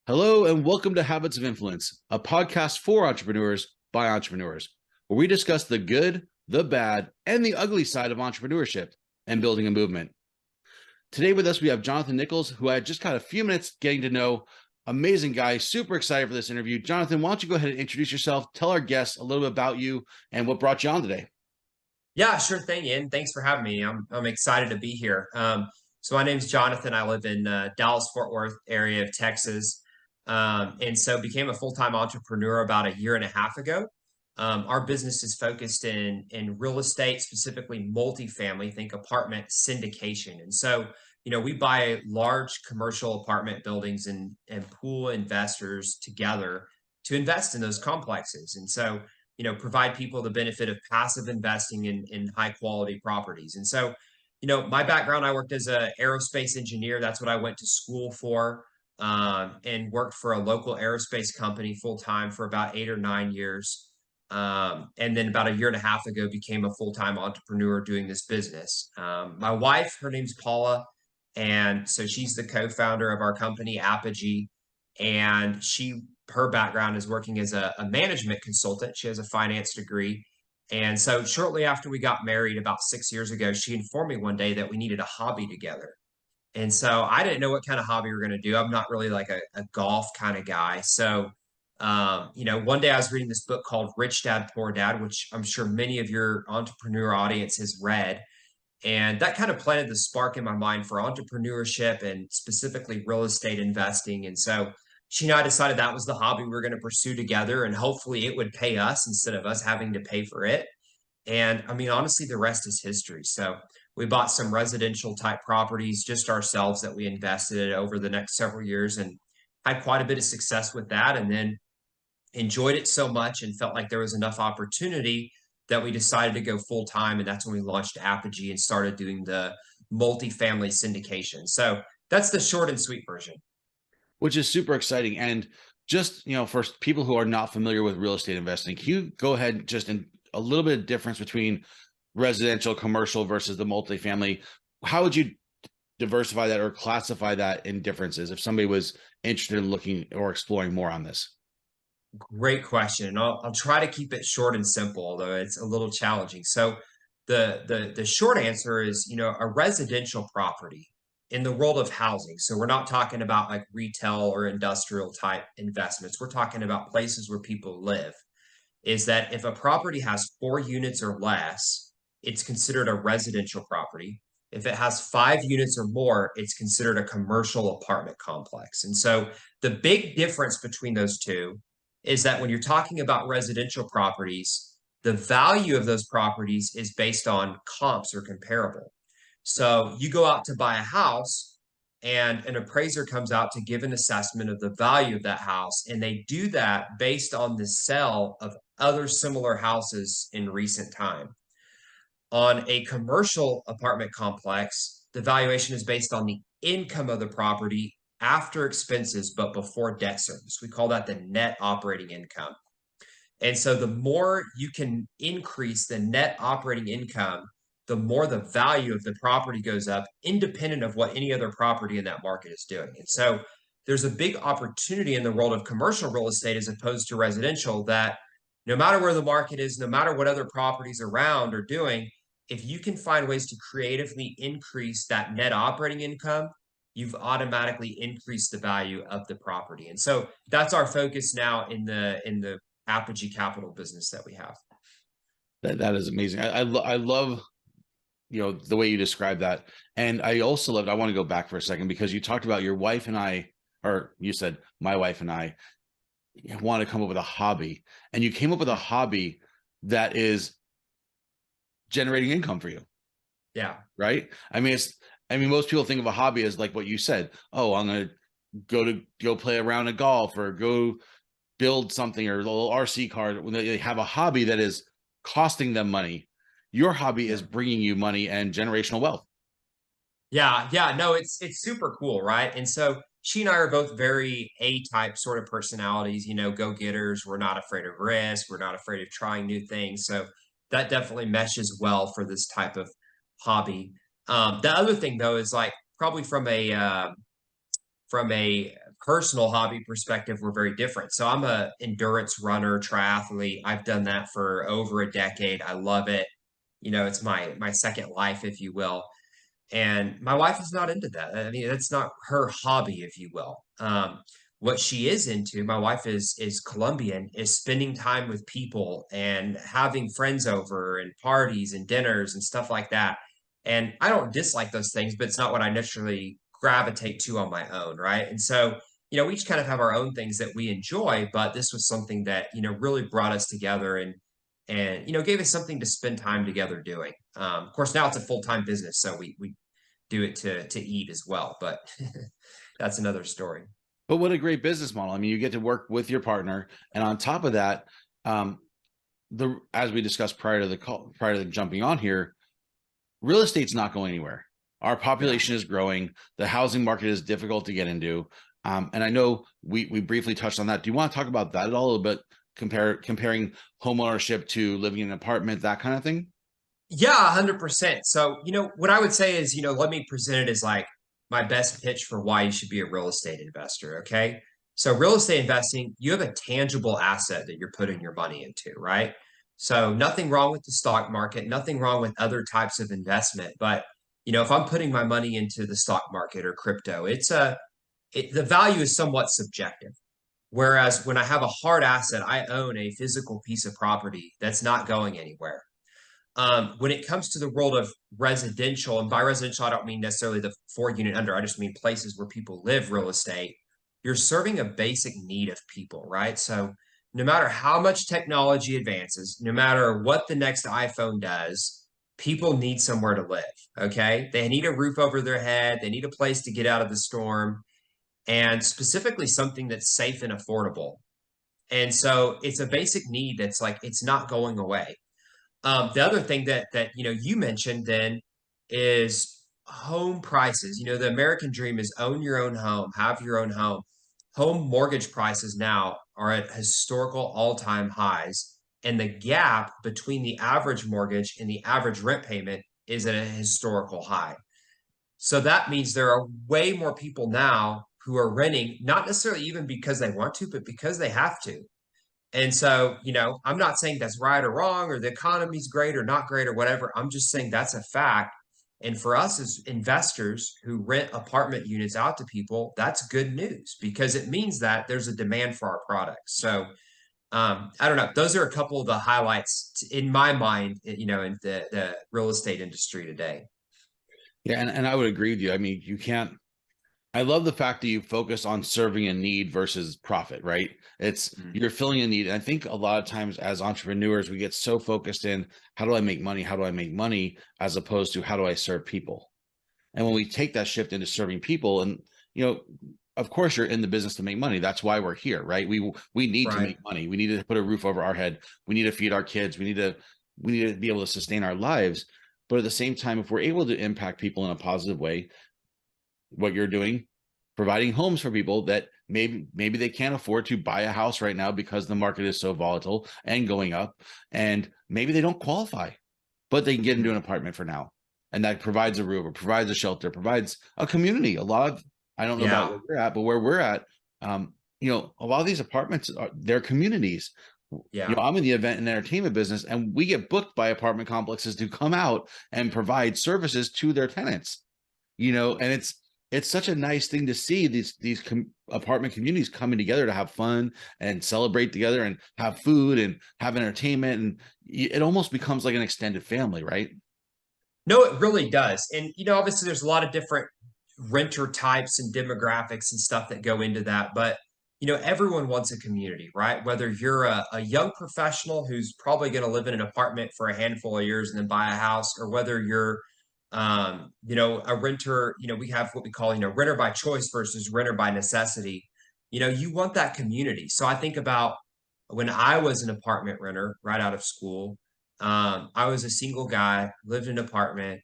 Hello, and welcome to Habits of Influence, a podcast for entrepreneurs by entrepreneurs, where we discuss the good, the bad, and the ugly side of entrepreneurship and building a movement. Today with us, we have Jonathan Nichols, who I just got a few minutes getting to know. Amazing guy, super excited for this interview. Jonathan, why don't you go ahead and introduce yourself, tell our guests a little bit about you and what brought you on today. Yeah, sure thing, Ian. Thanks for having me. I'm excited to be here. So my name's Jonathan. I live in Dallas Fort Worth area of Texas, and so became a full-time entrepreneur about a year and a half ago. Our business is focused in real estate, specifically multifamily, think apartment syndication. And so, we buy large commercial apartment buildings and pool investors together to invest in those complexes. And so provide people the benefit of passive investing in high quality properties. And so, my background, I worked as an aerospace engineer. That's what I went to school for, and worked for a local aerospace company full time for about 8 or 9 years. And then about a year and a half ago, became a full time entrepreneur doing this business. My wife, her name's Paula. And so she's the co founder of our company, Apogee. And her background is working as a management consultant. She has a finance degree. And so shortly after we got married about 6 years ago, she informed me one day that we needed a hobby together. And so I didn't know what kind of hobby we were going to do. I'm not really like a golf kind of guy. So, one day I was reading this book called Rich Dad, Poor Dad, which I'm sure many of your entrepreneur audience has read. And that kind of planted the spark in my mind for entrepreneurship and specifically real estate investing. And so she and I decided that was the hobby we were going to pursue together, and hopefully it would pay us instead of us having to pay for it. And I mean, honestly, the rest is history. So we bought some residential type properties just ourselves that we invested in over the next several years and had quite a bit of success with that. And then enjoyed it so much and felt like there was enough opportunity that we decided to go full time. And that's when we launched Apogee and started doing the multifamily syndication. So that's the short and sweet version. Which is super exciting. And just, for people who are not familiar with real estate investing, can you go ahead just in a little bit of difference between residential, commercial versus the multifamily? How would you diversify that or classify that in differences if somebody was interested in looking or exploring more on this? Great question. I'll try to keep it short and simple, although it's a little challenging. So the short answer is, a residential property in the world of housing. So we're not talking about like retail or industrial type investments. We're talking about places where people live. Is that if a property has 4 units or less, it's considered a residential property. If it has 5 units or more, it's considered a commercial apartment complex. And so the big difference between those two is that when you're talking about residential properties, the value of those properties is based on comps or comparable. So you go out to buy a house and an appraiser comes out to give an assessment of the value of that house. And they do that based on the sale of other similar houses in recent time. On a commercial apartment complex, the valuation is based on the income of the property after expenses, but before debt service. We call that the net operating income. And so the more you can increase the net operating income, the more the value of the property goes up, independent of what any other property in that market is doing. And so there's a big opportunity in the world of commercial real estate as opposed to residential that no matter where the market is, no matter what other properties around are doing, if you can find ways to creatively increase that net operating income, you've automatically increased the value of the property. And so that's our focus now in the Apogee Capital business that we have. That is amazing. I love the way you describe that. And I also loved, I want to go back for a second because you talked about your wife and I, or you said my wife and I want to come up with a hobby, and you came up with a hobby that is generating income for you. Yeah. Right. I mean, most people think of a hobby as like what you said. Oh, I'm going to go play around at golf or go build something or a little RC car. When they have a hobby that is costing them money, your hobby is bringing you money and generational wealth. Yeah. Yeah. No, it's super cool. Right. And so she and I are both very A-type sort of personalities, go-getters. We're not afraid of risk. We're not afraid of trying new things. So that definitely meshes well for this type of hobby. The other thing though is like probably from a personal hobby perspective, we're very different. So I'm a endurance runner, triathlete. I've done that for over a decade. I love it. It's my second life, if you will. And my wife is not into that. I mean, that's not her hobby, if you will. What she is into, my wife is Colombian, is spending time with people and having friends over and parties and dinners and stuff like that. And I don't dislike those things, but it's not what I naturally gravitate to on my own, right? And so, we each kind of have our own things that we enjoy, but this was something that, really brought us together and gave us something to spend time together doing. Of course, now it's a full-time business, so we do it to eat as well, but that's another story. But what a great business model. I mean, you get to work with your partner, and on top of that, as we discussed prior to jumping on here, real estate's not going anywhere. Our population is growing. The housing market is difficult to get into. And I know we briefly touched on that. Do you want to talk about that at all, a little bit, comparing home ownership to living in an apartment, that kind of thing? Yeah, 100%. So, what I would say is, let me present it as like my best pitch for why you should be a real estate investor. Okay. So, real estate investing, you have a tangible asset that you're putting your money into, right? So, nothing wrong with the stock market, nothing wrong with other types of investment. But, if I'm putting my money into the stock market or crypto, the value is somewhat subjective. Whereas when I have a hard asset, I own a physical piece of property that's not going anywhere. When it comes to the world of residential, and by residential, I don't mean necessarily the 4 unit under, I just mean places where people live real estate, you're serving a basic need of people, right? So no matter how much technology advances, no matter what the next iPhone does, people need somewhere to live, okay? They need a roof over their head, they need a place to get out of the storm, and specifically something that's safe and affordable. And so it's a basic need that's like, it's not going away. The other thing that you mentioned then is home prices. The American dream is own your own home, have your own home. Home mortgage prices now are at historical all-time highs, and the gap between the average mortgage and the average rent payment is at a historical high. So that means there are way more people now who are renting, not necessarily even because they want to, but because they have to. And so, I'm not saying that's right or wrong or the economy's great or not great or whatever. I'm just saying that's a fact. And for us as investors who rent apartment units out to people, that's good news because it means that there's a demand for our products. So, I don't know. Those are a couple of the highlights in my mind, in the real estate industry today. Yeah, and I would agree with you. I mean, you can't. I love the fact that you focus on serving a need versus profit, right? You're filling a need. And I think a lot of times as entrepreneurs, we get so focused in how do I make money? How do I make money? As opposed to how do I serve people? And when we take that shift into serving people, and of course you're in the business to make money. That's why we're here, right? We need to make money. We need to put a roof over our head. We need to feed our kids. We need to be able to sustain our lives. But at the same time, if we're able to impact people in a positive way, what you're doing, providing homes for people that maybe they can't afford to buy a house right now because the market is so volatile and going up, and maybe they don't qualify, but they can get into an apartment for now, and that provides a roof, or provides a shelter, provides a community. I don't know about where we're at, but where we're at, a lot of these apartments they're communities. I'm in the event and entertainment business, and we get booked by apartment complexes to come out and provide services to their tenants. And it's such a nice thing to see these apartment communities coming together to have fun and celebrate together and have food and have entertainment. And it almost becomes like an extended family, right? No, it really does. And, obviously there's a lot of different renter types and demographics and stuff that go into that. But, everyone wants a community, right? Whether you're a young professional who's probably going to live in an apartment for a handful of years and then buy a house, or whether you're a renter, we have what we call, renter by choice versus renter by necessity. You want that community. So I think about when I was an apartment renter right out of school, I was a single guy, lived in an apartment,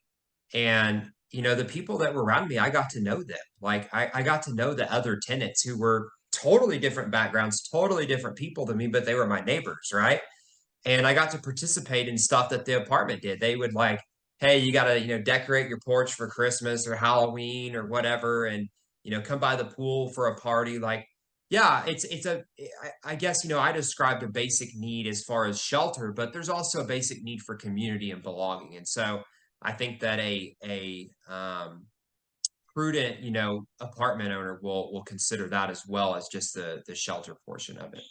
and the people that were around me, I got to know them. Like I got to know the other tenants who were totally different backgrounds, totally different people than me, but they were my neighbors, right? And I got to participate in stuff that the apartment did. They would like, hey, you got to, decorate your porch for Christmas or Halloween or whatever. And, come by the pool for a party. Like, yeah, I guess, I described a basic need as far as shelter, but there's also a basic need for community and belonging. And so I think that a prudent, apartment owner will consider that as well as just the shelter portion of it.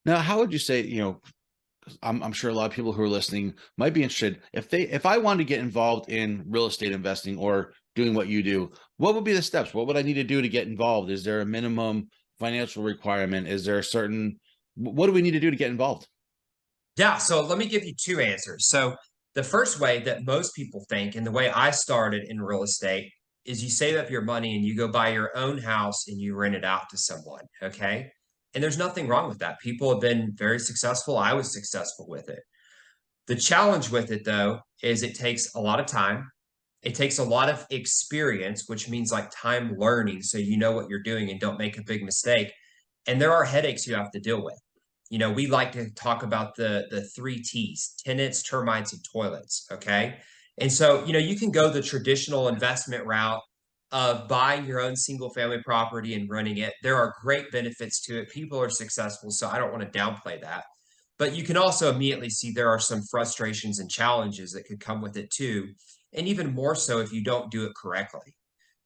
Now, how would you say, I'm sure a lot of people who are listening might be interested. If I wanted to get involved in real estate investing or doing what you do, what would be the steps? What would I need to do to get involved? Is there a minimum financial requirement? Is there a certain, what do we need to do to get involved? Yeah, so let me give you two answers. So the first way that most people think, and the way I started in real estate, is you save up your money and you go buy your own house and you rent it out to someone. Okay. And there's nothing wrong with that. People have been very successful. I was successful with it. The challenge with it, though, is it takes a lot of time. It takes a lot of experience, which means like time learning. So you know what you're doing and don't make a big mistake. And there are headaches you have to deal with. We like to talk about the three T's: tenants, termites, and toilets. Okay. And so, you can go the traditional investment route of buying your own single family property and running it. There are great benefits to it. People are successful. So I don't want to downplay that. But you can also immediately see there are some frustrations and challenges that could come with it too. And even more so if you don't do it correctly.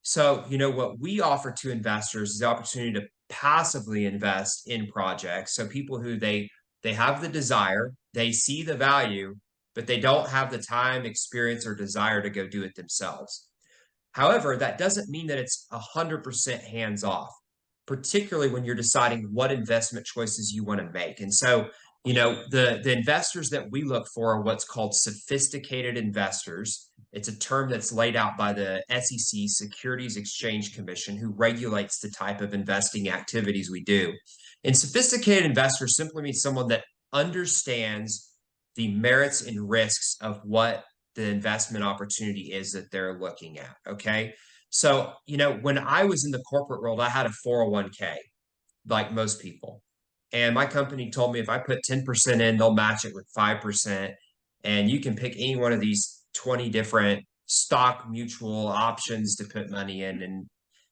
So, what we offer to investors is the opportunity to passively invest in projects. So people who they have the desire, they see the value, but they don't have the time, experience, or desire to go do it themselves. However, that doesn't mean that it's 100% hands off, particularly when you're deciding what investment choices you want to make. And so, the investors that we look for are what's called sophisticated investors. It's a term that's laid out by the SEC, Securities Exchange Commission, who regulates the type of investing activities we do. And sophisticated investors simply means someone that understands the merits and risks of what the investment opportunity is that they're looking at. Okay. So, when I was in the corporate world, I had a 401k, like most people. And my company told me if I put 10% in, they'll match it with 5%. And you can pick any one of these 20 different stock mutual options to put money in, and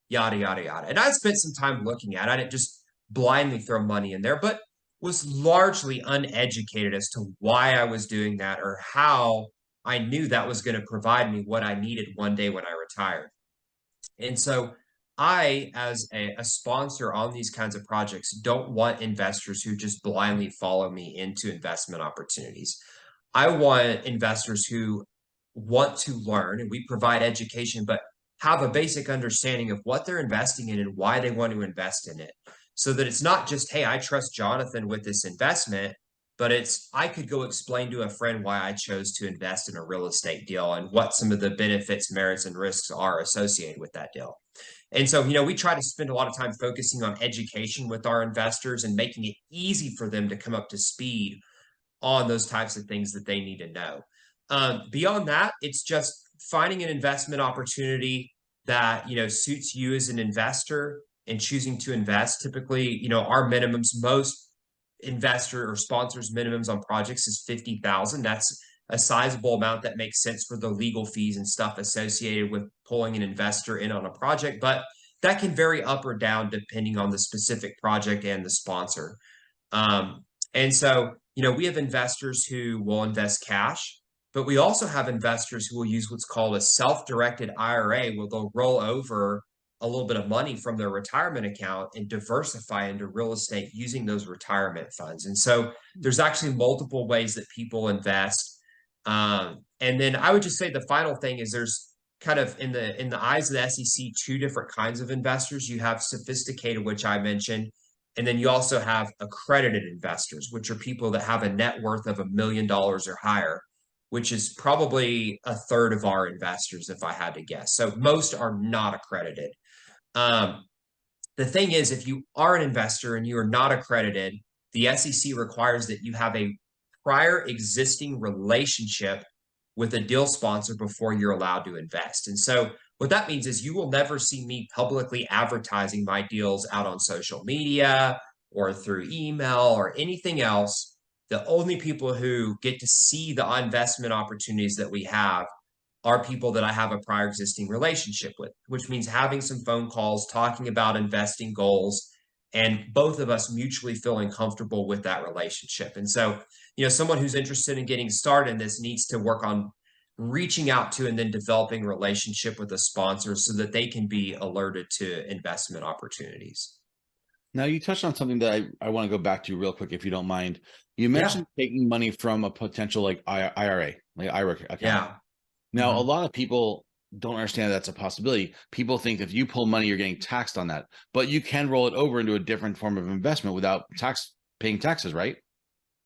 yada, yada, yada. And I spent some time looking at it. I didn't just blindly throw money in there, but was largely uneducated as to why I was doing that or how I knew that was going to provide me what I needed one day when I retired. And so I, as a sponsor on these kinds of projects, don't want investors who just blindly follow me into investment opportunities. I want investors who want to learn, and we provide education, but have a basic understanding of what they're investing in and why they want to invest in it. So that it's not just, hey, I trust Jonathan with this investment, but it's, I could go explain to a friend why I chose to invest in a real estate deal and what some of the benefits, merits, and risks are associated with that deal. And so, we try to spend a lot of time focusing on education with our investors and making it easy for them to come up to speed on those types of things that they need to know. Beyond that, it's just finding an investment opportunity that, suits you as an investor and choosing to invest. Typically, our minimums, most investor or sponsors minimums on projects is 50,000. That's a sizable amount that makes sense for the legal fees and stuff associated with pulling an investor in on a project, but that can vary up or down depending on the specific project and the sponsor. And so, we have investors who will invest cash, but we also have investors who will use what's called a self-directed IRA, where they'll roll over a little bit of money from their retirement account and diversify into real estate using those retirement funds. And so there's actually multiple ways that people invest. And then I would just say the final thing is there's kind of in the eyes of the SEC, two different kinds of investors. You have sophisticated, which I mentioned, and then you also have accredited investors, which are people that have a net worth of $1 million or higher, which is probably a third of our investors, if I had to guess. So most are not accredited. The thing is, if you are an investor and you are not accredited, the SEC requires that you have a prior existing relationship with a deal sponsor before you're allowed to invest. And so what that means is you will never see me publicly advertising my deals out on social media or through email or anything else. The only people who get to see the investment opportunities that we have are people that I have a prior existing relationship with, which means having some phone calls, talking about investing goals, and both of us mutually feeling comfortable with that relationship. And so, someone who's interested in getting started in this needs to work on reaching out to and then developing relationship with a sponsor so that they can be alerted to investment opportunities. Now, you touched on something that I want to go back to real quick, if you don't mind. You Yeah. mentioned taking money from a potential like IRA, like IRA account. Yeah. Now, a Mhm. lot of people don't understand that's a possibility. People think if you pull money, you're getting taxed on that, but you can roll it over into a different form of investment without paying taxes, right?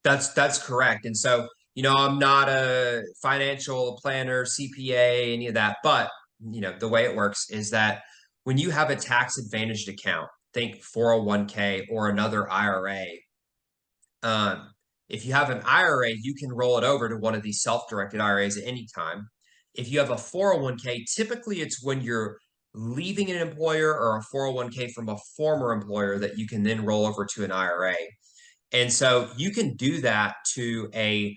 That's correct. And so, I'm not a financial planner, CPA, any of that, but the way it works is that when you have a tax advantaged account, think 401k or another IRA, um, if you have an IRA, you can roll it over to one of these self-directed IRAs at any time. If you have a 401k, typically it's when you're leaving an employer or a 401k from a former employer that you can then roll over to an IRA. And so you can do that to a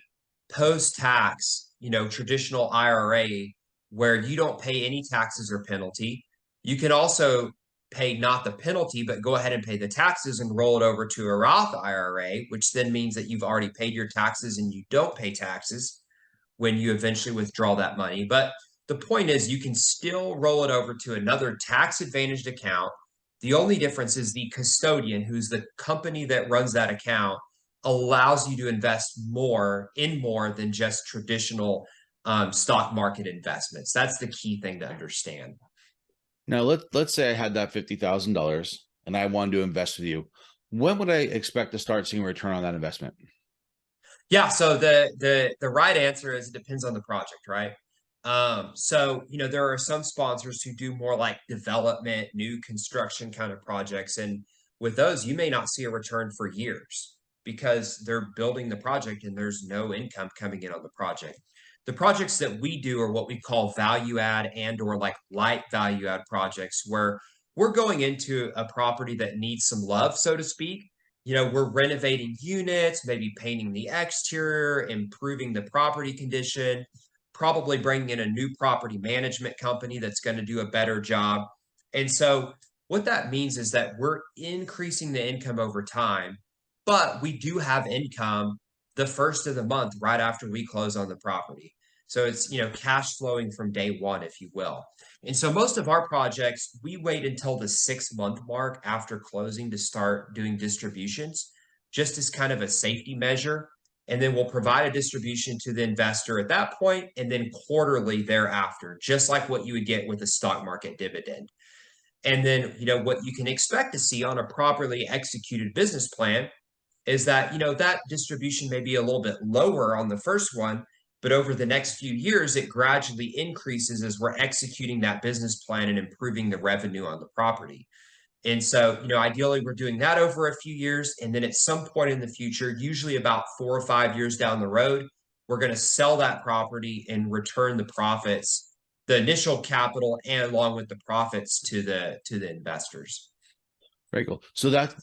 post-tax, traditional IRA where you don't pay any taxes or penalty. You can also pay not the penalty, but go ahead and pay the taxes and roll it over to a Roth IRA, which then means that you've already paid your taxes and you don't pay taxes when you eventually withdraw that money. But the point is, you can still roll it over to another tax advantaged account. The only difference is the custodian, who's the company that runs that account, allows you to invest more than just traditional stock market investments. That's the key thing to understand. Now, let's say I had that $50,000 and I wanted to invest with you. When would I expect to start seeing a return on that investment? Yeah, so the right answer is it depends on the project, right? So there are some sponsors who do more like development, new construction kind of projects, and with those, you may not see a return for years because they're building the project and there's no income coming in on the project. The projects that we do are what we call value add and or like light value add projects where we're going into a property that needs some love, so to speak. We're renovating units, maybe painting the exterior, improving the property condition, probably bringing in a new property management company that's going to do a better job. And so, what that means is that we're increasing the income over time, but we do have income the first of the month right after we close on the property. So it's, cash flowing from day one, if you will. And so most of our projects, we wait until the 6 month mark after closing to start doing distributions, just as kind of a safety measure. And then we'll provide a distribution to the investor at that point, and then quarterly thereafter, just like what you would get with a stock market dividend. And then, what you can expect to see on a properly executed business plan is that that distribution may be a little bit lower on the first one, but over the next few years it gradually increases as we're executing that business plan and improving the revenue on the property. And so ideally we're doing that over a few years, and then at some point in the future, usually about 4 or 5 years down the road, we're going to sell that property and return the profits, the initial capital and along with the profits to the investors. Very cool. So that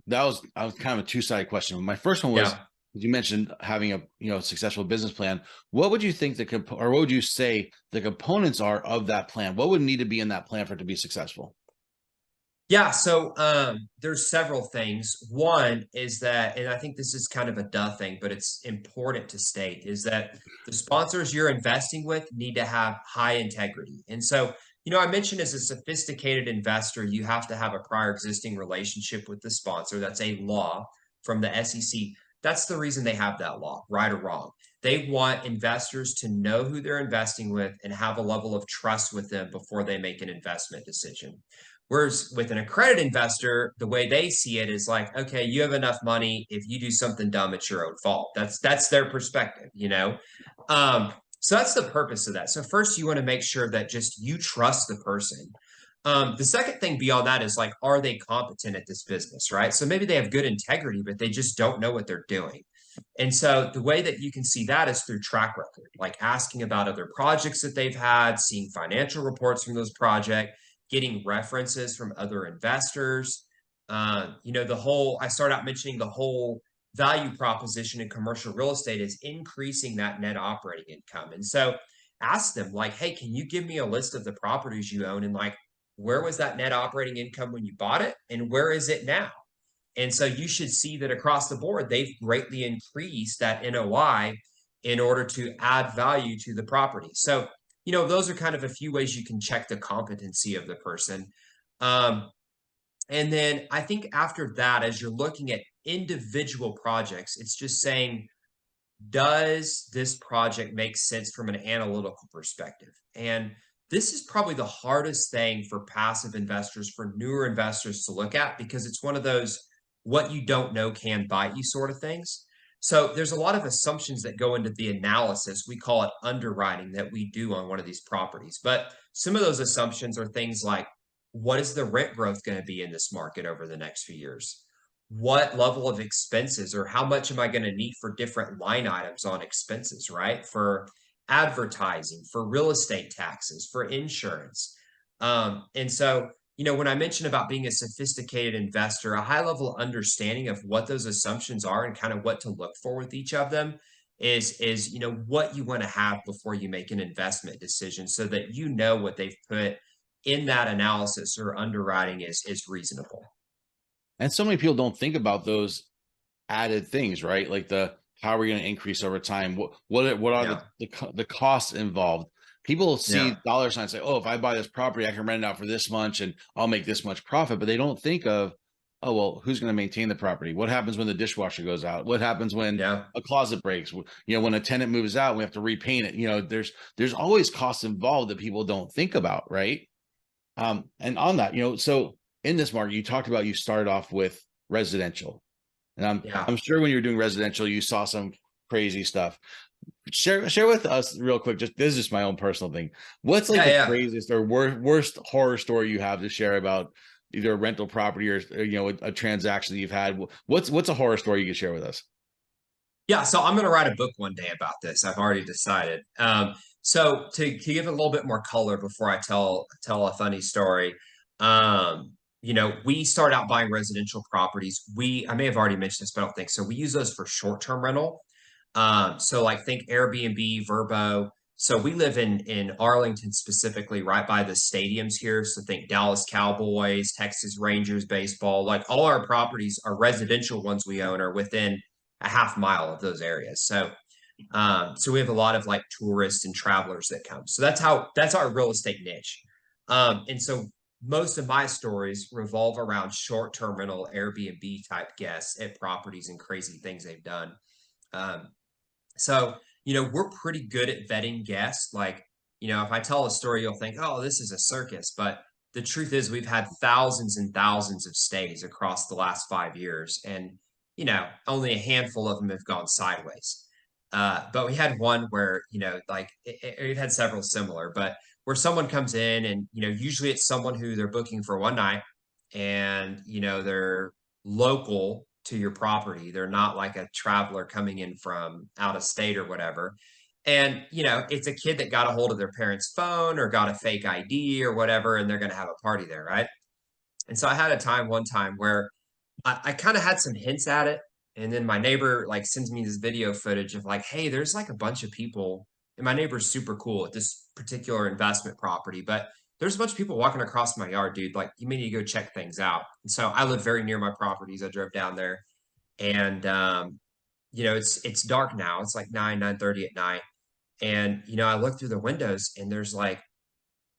was kind of a two-sided question. My first one was, Yeah. you mentioned having a successful business plan. What would you think or what would you say the components are of that plan? What would need to be in that plan for it to be successful? Yeah, so there's several things. One is that, and I think this is kind of a duh thing, but it's important to state, is that the sponsors you're investing with need to have high integrity. And so, I mentioned as a sophisticated investor, you have to have a prior existing relationship with the sponsor. That's a law from the SEC. That's the reason they have that law, right or wrong. They want investors to know who they're investing with and have a level of trust with them before they make an investment decision. Whereas with an accredited investor, the way they see it is like, okay, you have enough money. If you do something dumb, it's your own fault. That's their perspective. So that's the purpose of that. So first, you want to make sure that just you trust the person. The second thing beyond that is like, are they competent at this business, right? So maybe they have good integrity, but they just don't know what they're doing. And so the way that you can see that is through track record, like asking about other projects that they've had, seeing financial reports from those projects, getting references from other investors. I start out mentioning the whole value proposition in commercial real estate is increasing that net operating income. And so ask them like, hey, can you give me a list of the properties you own, and like, where was that net operating income when you bought it and where is it now? And so you should see that across the board, they've greatly increased that NOI in order to add value to the property. So, those are kind of a few ways you can check the competency of the person. Um, and then I think after that, as you're looking at individual projects, it's just saying, does this project make sense from an analytical perspective? And this is probably the hardest thing for passive investors, for newer investors to look at, because it's one of those what you don't know can bite you sort of things. So there's a lot of assumptions that go into the analysis. We call it underwriting that we do on one of these properties. But some of those assumptions are things like, what is the rent growth going to be in this market over the next few years? What level of expenses, or how much am I going to need for different line items on expenses, right? For advertising, for real estate taxes, for insurance. And so, when I mentioned about being a sophisticated investor, a high level understanding of what those assumptions are and kind of what to look for with each of them is what you want to have before you make an investment decision, so that what they've put in that analysis or underwriting is reasonable. And so many people don't think about those added things, right? Like how are we going to increase over time? What are Yeah. the costs involved? People see Yeah. dollar signs, say, oh, if I buy this property, I can rent it out for this much and I'll make this much profit. But they don't think of, oh, well, who's going to maintain the property? What happens when the dishwasher goes out? What happens when Yeah. a closet breaks? When a tenant moves out, we have to repaint it. There's always costs involved that people don't think about, right? And on that, so in this market, you talked about, you started off with residential. And Yeah. I'm sure when you were doing residential, you saw some crazy stuff. Share with us real quick. This is just my own personal thing. What's like Yeah. the Yeah. craziest or worst horror story you have to share about either a rental property or a transaction that you've had? What's a horror story you can share with us? Yeah, so I'm going to write a book one day about this. I've already decided. So to give it a little bit more color before I tell a funny story, we start out buying residential properties. I may have already mentioned this, but I don't think so. We use those for short-term rental. So like think Airbnb, Verbo. So we live in Arlington specifically, right by the stadiums here. So think Dallas Cowboys, Texas Rangers baseball. Like all our properties, our residential ones we own, are within a half mile of those areas. So we have a lot of like tourists and travelers that come. So that's our real estate niche. And so most of my stories revolve around short-term rental Airbnb type guests at properties and crazy things they've done. Um, so we're pretty good at vetting guests. Like, if I tell a story, you'll think, oh, this is a circus. But the truth is, we've had thousands and thousands of stays across the last 5 years. And, only a handful of them have gone sideways. But we had one where, we've had several similar, but where someone comes in and, usually it's someone who they're booking for one night, and, they're local to your property. They're not like a traveler coming in from out of state or whatever. And, it's a kid that got a hold of their parents' phone or got a fake ID or whatever, and they're going to have a party there, right? And so I had one time where I kind of had some hints at it. And then my neighbor like sends me this video footage of like, hey, there's like a bunch of people. And my neighbor's super cool at this particular investment property, but there's a bunch of people walking across my yard, dude. Like, you may need to go check things out. And so I live very near my properties. I drove down there, and it's dark now. It's like 9:30 at night. And I look through the windows and there's like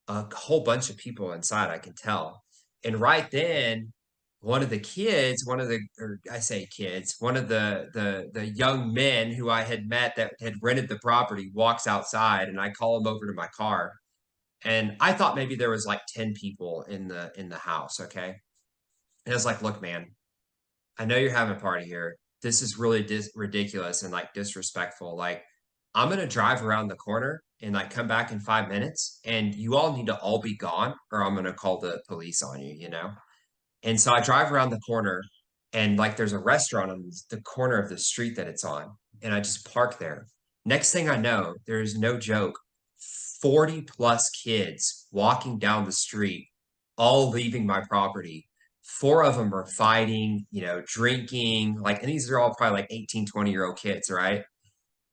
a whole bunch of people inside, I can tell. And right then, one of the kids, or I say kids, one of the young men who I had met that had rented the property walks outside, and I call him over to my car. And I thought maybe there was like 10 people in the house, okay? And I was like, look, man, I know you're having a party here. This is really ridiculous and like disrespectful. Like, I'm gonna drive around the corner and like come back in 5 minutes, and you all need to all be gone, or I'm gonna call the police on you. And so I drive around the corner, and like there's a restaurant on the corner of the street that it's on, and I just park there. Next thing I know, there's no joke, 40 plus kids walking down the street, all leaving my property. Four of them are fighting, drinking, like, and these are all probably like 18, 20-year-old kids, right?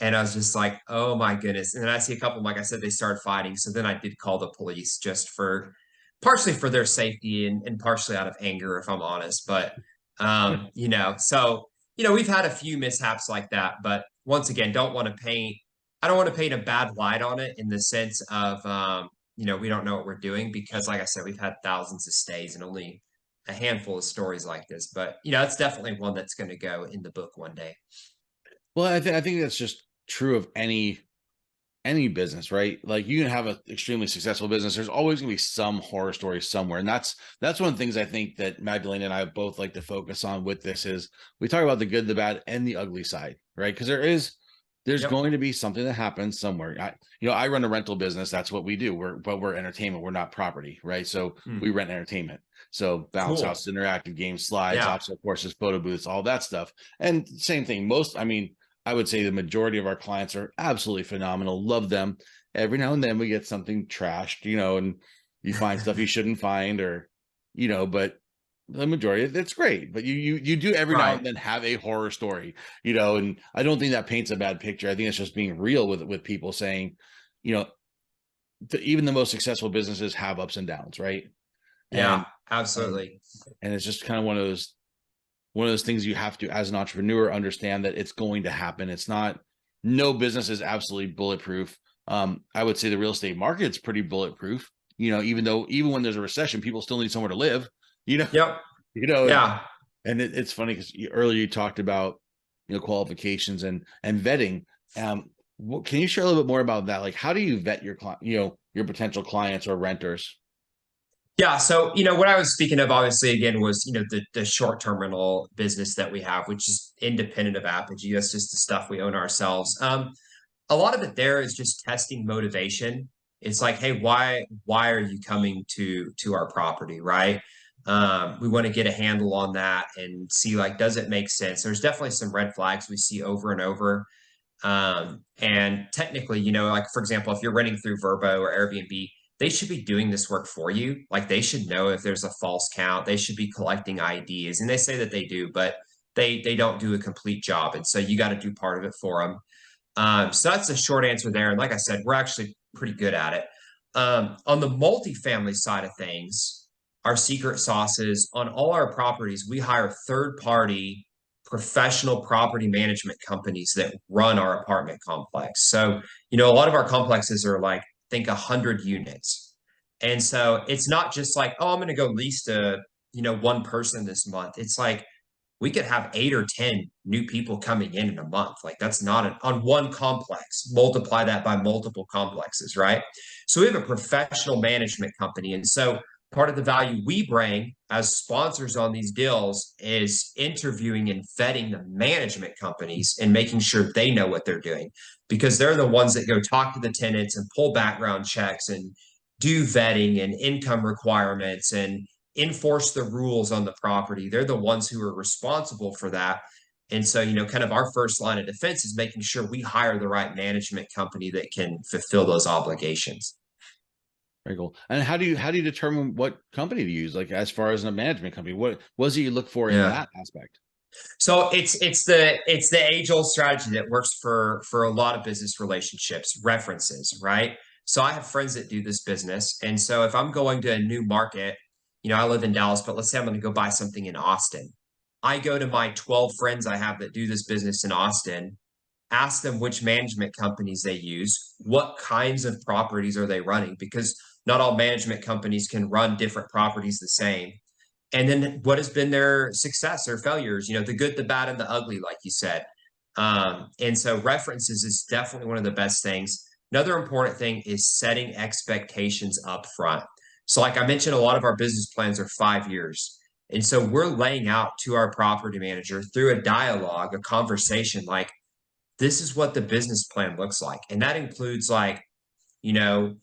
And I was just like, oh my goodness. And then I see a couple, like I said, they started fighting. So then I did call the police just for partially for their safety and partially out of anger, if I'm honest. But so we've had a few mishaps like that. But once again, I don't want to paint a bad light on it in the sense of we don't know what we're doing because like I said, we've had thousands of stays and only a handful of stories like this. But it's definitely one that's going to go in the book one day. Well, I think that's just true of any business, right? Like you can have an extremely successful business. There's always gonna be some horror story somewhere. And that's one of the things I think that Magdalena and I both like to focus on with this is we talk about the good, the bad, and the ugly side, right? Because there's Yep. going to be something that happens somewhere. I run a rental business. That's what we do. We're entertainment. We're not property, right? So we rent entertainment. So bounce Cool. house, interactive games, slides, Yeah. obstacle courses, photo booths, all that stuff. And same thing. I would say the majority of our clients are absolutely phenomenal. Love them. Every now and then we get something trashed, and you find stuff you shouldn't find, or, but the majority, it's great. But you do every now Right. and then have a horror story, and I don't think that paints a bad picture. I think it's just being real with people saying, even the most successful businesses have ups and downs, right? Yeah, And absolutely. and it's just kind of one of those things you have to, as an entrepreneur, understand that it's going to happen. It's not, no business is absolutely bulletproof. I would say the real estate market's pretty bulletproof, even when there's a recession, people still need somewhere to live, you know, Yep. you know, and, Yeah. it's funny because earlier you talked about, qualifications and vetting. Can you share a little bit more about that? Like, how do you vet your client, your potential clients or renters? Yeah. So, what I was speaking of obviously again was, the short-term rental business that we have, which is independent of Apogee. That's just the stuff we own ourselves. A lot of it there is just testing motivation. It's like, hey, why are you coming to our property, right? We want to get a handle on that and see like, does it make sense? There's definitely some red flags we see over and over. And technically, like for example, if you're renting through Verbo or Airbnb, they should be doing this work for you. Like they should know if there's a false count. They should be collecting IDs, and they say that they do, but they don't do a complete job, and so you got to do part of it for them. So that's the short answer there. And like I said, we're actually pretty good at it. On the multifamily side of things, our secret sauce is on all our properties, we hire third party professional property management companies that run our apartment complex. So, a lot of our complexes are like, think 100 units. And so it's not just like, oh, I'm going to go lease to, one person this month. It's like, we could have 8 or 10 new people coming in a month. Like that's not on one complex. Multiply that by multiple complexes, right? So we have a professional management company, and so part of the value we bring as sponsors on these deals is interviewing and vetting the management companies and making sure they know what they're doing because they're the ones that go talk to the tenants and pull background checks and do vetting and income requirements and enforce the rules on the property. They're the ones who are responsible for that. And so, kind of our first line of defense is making sure we hire the right management company that can fulfill those obligations. Very cool. And how do you determine what company to use? Like as far as a management company, what was it you look for in Yeah. that aspect? So it's the age old strategy that works for a lot of business relationships, references, right? So I have friends that do this business. And so if I'm going to a new market, I live in Dallas, but let's say I'm going to go buy something in Austin. I go to my 12 friends I have that do this business in Austin, ask them which management companies they use, what kinds of properties are they running, because not all management companies can run different properties the same. And then what has been their success or failures, the good, the bad, and the ugly, like you said. And so references is definitely one of the best things. Another important thing is setting expectations up front. So, like I mentioned, a lot of our business plans are 5 years. And so we're laying out to our property manager through a dialogue, a conversation, like, this is what the business plan looks like. And that includes, like, you know,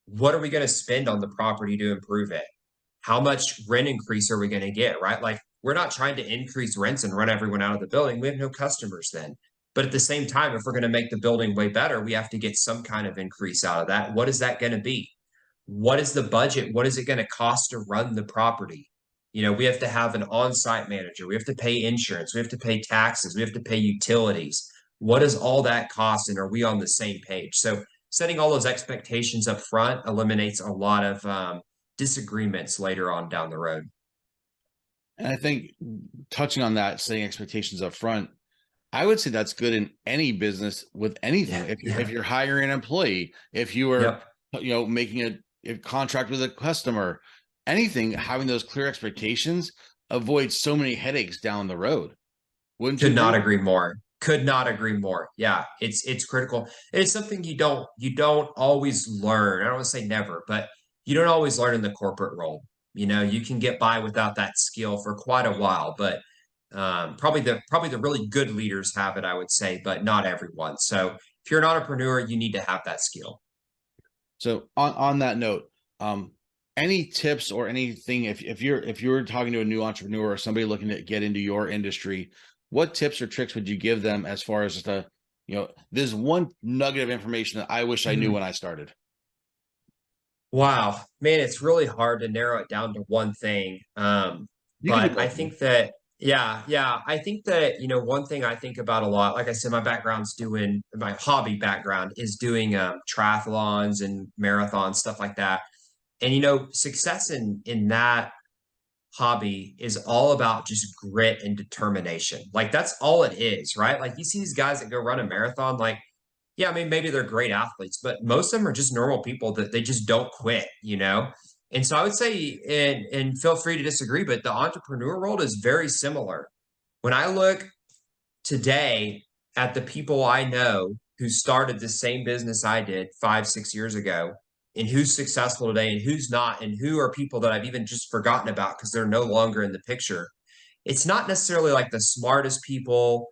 what are we going to spend on the property to improve it? How much rent increase are we going to get, right? Like, we're not trying to increase rents and run everyone out of the building. We have no customers then. But at the same time, if we're going to make the building way better, we have to get some kind of increase out of that. What is that going to be? What is the budget? What is it going to cost to run the property? We have to have an on-site manager. We have to pay insurance. We have to pay taxes. We have to pay utilities. What does all that cost? And are we on the same page? So setting all those expectations up front eliminates a lot of disagreements later on down the road. And I think touching on that, setting expectations up front, I would say that's good in any business with anything. Yeah. If Yeah. you're hiring an employee, if you are, Yep. making a contract with a customer, anything, having those clear expectations avoids so many headaches down the road. Wouldn't you Could not agree? agree more. Could not agree more. Yeah, it's critical. It's something you don't always learn. I don't want to say never, but you don't always learn in the corporate role. You can get by without that skill for quite a while, but probably the really good leaders have it, I would say, but not everyone. So if you're an entrepreneur, you need to have that skill. So on that note, any tips or anything if you're talking to a new entrepreneur or somebody looking to get into your industry, what tips or tricks would you give them as far as just there's one nugget of information that I wish I knew Mhm. when I started. Wow, man, it's really hard to narrow it down to one thing. You can do But I multiple. think that, yeah, I think that, one thing I think about a lot, like I said, my hobby background is doing triathlons and marathons, stuff like that. And, success in that hobby is all about just grit and determination. Like that's all it is, right? Like you see these guys that go run a marathon, like, yeah, I mean, maybe they're great athletes, but most of them are just normal people that they just don't quit. And so I would say, and feel free to disagree, but the entrepreneur world is very similar. When I look today at the people I know who started the same business I did 5, 6 years ago, and who's successful today and who's not, and who are people that I've even just forgotten about because they're no longer in the picture. It's not necessarily like the smartest people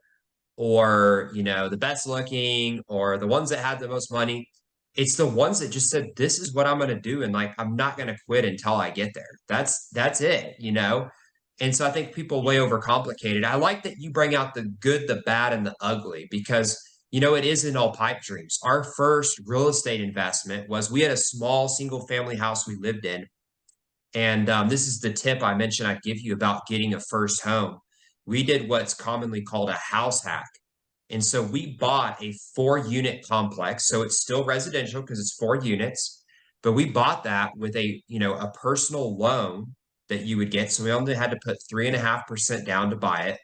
or the best looking or the ones that had the most money. It's the ones that just said, this is what I'm going to do, and like I'm not going to quit until I get there. That's it. And so I think people way overcomplicate it. I like that you bring out the good, the bad, and the ugly because it isn't all pipe dreams. Our first real estate investment was we had a small single family house we lived in, and this is the tip I mentioned I'd give you about getting a first home. We did what's commonly called a house hack. And so we bought a 4 unit complex. So it's still residential because it's 4 units, but we bought that with a personal loan that you would get. So we only had to put 3.5% down to buy it.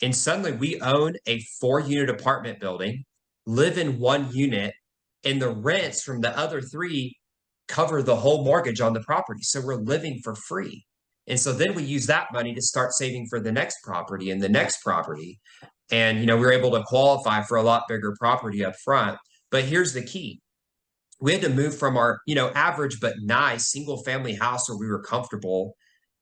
And suddenly we own a 4 unit apartment building, live in 1 unit, and the rents from the other three cover the whole mortgage on the property. So we're living for free. And so then we use that money to start saving for the next property and the next property. And, we were able to qualify for a lot bigger property up front. But here's the key. We had to move from our, average but nice single family house where we were comfortable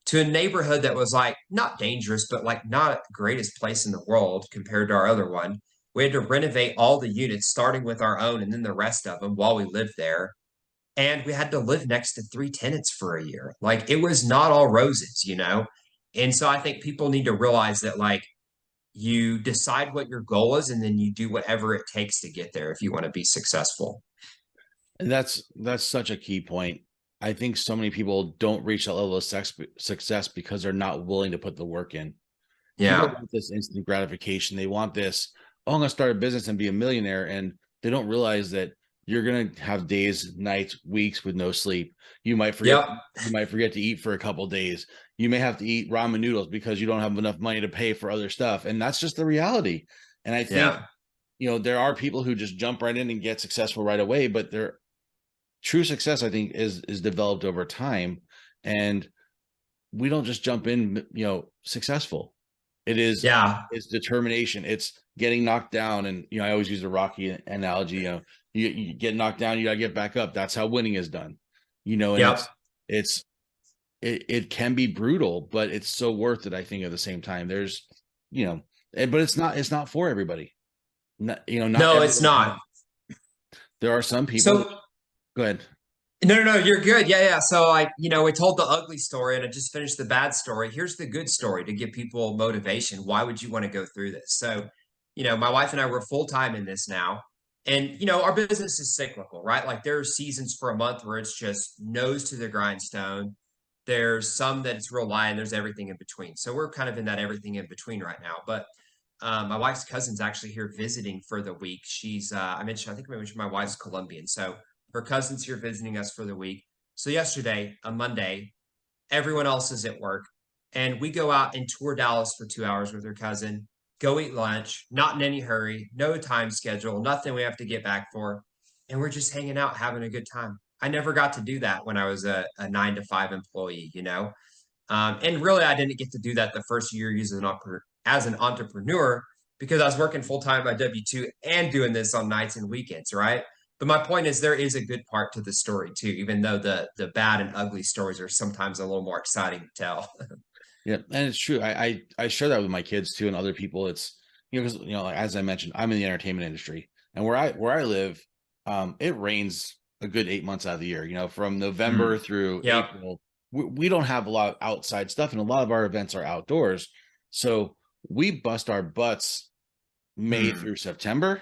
to a neighborhood that was like not dangerous, but like not the greatest place in the world compared to our other one. We had to renovate all the units, starting with our own and then the rest of them while we lived there. And we had to live next to 3 tenants for a year. Like it was not all roses. And so I think people need to realize that like you decide what your goal is and then you do whatever it takes to get there if you want to be successful. And that's such a key point. I think so many people don't reach that level of success because they're not willing to put the work in. People Yeah. want this instant gratification. They want this, oh, I'm going to start a business and be a millionaire. And they don't realize that you're going to have days, nights, weeks with no sleep. You might forget, Yep. you might forget to eat for a couple days. You may have to eat ramen noodles because you don't have enough money to pay for other stuff. And that's just the reality. And I think, Yeah. there are people who just jump right in and get successful right away, but their true success, I think, is developed over time. And we don't just jump in, successful. It is Yeah. it's determination. It's getting knocked down. And I always use the Rocky analogy. You get knocked down, you gotta get back up. That's how winning is done. And Yep. it's it can be brutal, but it's so worth it, I think, at the same time. There's, but it's not for everybody. Not No, it's everybody. not. There are some people. So Go ahead. no, you're good. Yeah, yeah. So we told the ugly story and I just finished the bad story. Here's the good story to give people motivation. Why would you want to go through this? So, my wife and I were full time in this now. And, our business is cyclical, right? Like there are seasons for a month where it's just nose to the grindstone. There's some that it's real light and there's everything in between. So we're kind of in that everything in between right now. But My wife's cousin's actually here visiting for the week. She's I think I mentioned my wife's Colombian, so her cousin's here visiting us for the week. So yesterday, on Monday, everyone else is at work, and we go out and tour Dallas for 2 hours with her cousin. Go eat lunch, not in any hurry, no time schedule, nothing we have to get back for, and we're just hanging out, having a good time. I never got to do that when I was a 9 to 5 employee, and really, I didn't get to do that the first year as an entrepreneur because I was working full time by W-2 and doing this on nights and weekends, right? But my point is, there is a good part to the story too, even though the bad and ugly stories are sometimes a little more exciting to tell. Yeah, and it's true. I share that with my kids too and other people. It's because like, as I mentioned, I'm in the entertainment industry, and where I live, it rains a good 8 months out of the year. From November through Yep. April, we don't have a lot of outside stuff, and a lot of our events are outdoors. So we bust our butts May through September,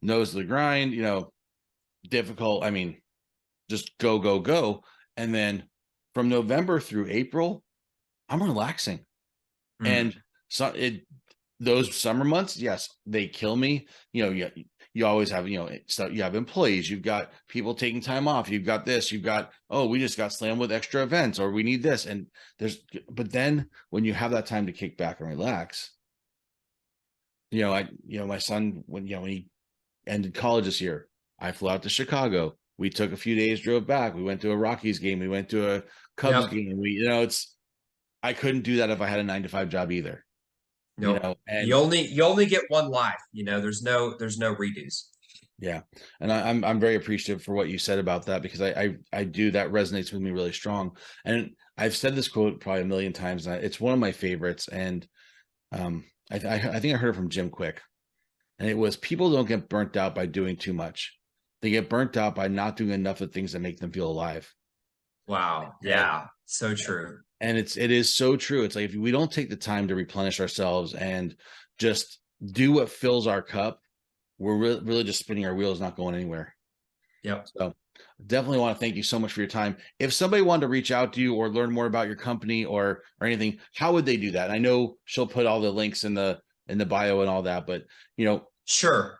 nose to the grind. Difficult. I mean, just go go go, and then from November through April, I'm relaxing. And so those summer months, yes, they kill me. You always have, so you have employees, you've got people taking time off, you've got this, you've got, oh, we just got slammed with extra events, or we need this. And but then when you have that time to kick back and relax, my son, when he ended college this year, I flew out to Chicago. We took a few days, drove back. We went to a Rockies game. We went to a Cubs game. I couldn't do that if I had a 9 to 5 job either. No, and you only get one life. There's no redos. Yeah, and I'm very appreciative for what you said about that, because I do, that resonates with me really strong. And I've said this quote probably a million times, and it's one of my favorites. And I think I heard it from Jim Quick, and it was, people don't get burnt out by doing too much. They get burnt out by not doing enough of things that make them feel alive. Wow. Yeah. So true. And it is so true. It's like, if we don't take the time to replenish ourselves and just do what fills our cup, we're really just spinning our wheels, not going anywhere. Yep. So definitely want to thank you so much for your time. If somebody wanted to reach out to you or learn more about your company or anything, how would they do that? I know she'll put all the links in the bio and all that, but Sure.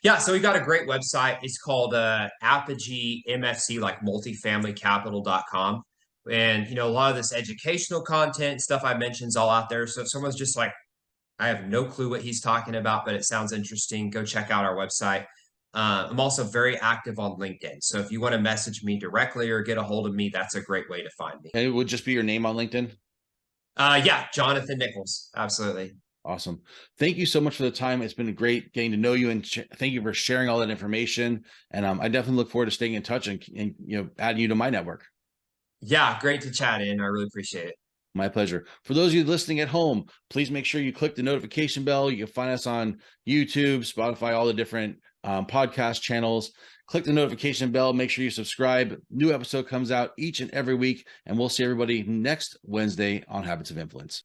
Yeah, so we got a great website. It's called Apogee MFC, like multifamilycapital.com. And, a lot of this educational content, stuff I mentioned, is all out there. So if someone's just like, I have no clue what he's talking about, but it sounds interesting, go check out our website. I'm also very active on LinkedIn. So if you want to message me directly or get a hold of me, that's a great way to find me. And it would just be your name on LinkedIn? Yeah, Jonathan Nichols. Absolutely. Awesome. Thank you so much for the time. It's been great getting to know you, and thank you for sharing all that information. And I definitely look forward to staying in touch and adding you to my network. Yeah, great to chat in. I really appreciate it. My pleasure. For those of you listening at home, please make sure you click the notification bell. You can find us on YouTube, Spotify, all the different podcast channels. Click the notification bell. Make sure you subscribe. New episode comes out each and every week, and we'll see everybody next Wednesday on Habits of Influence.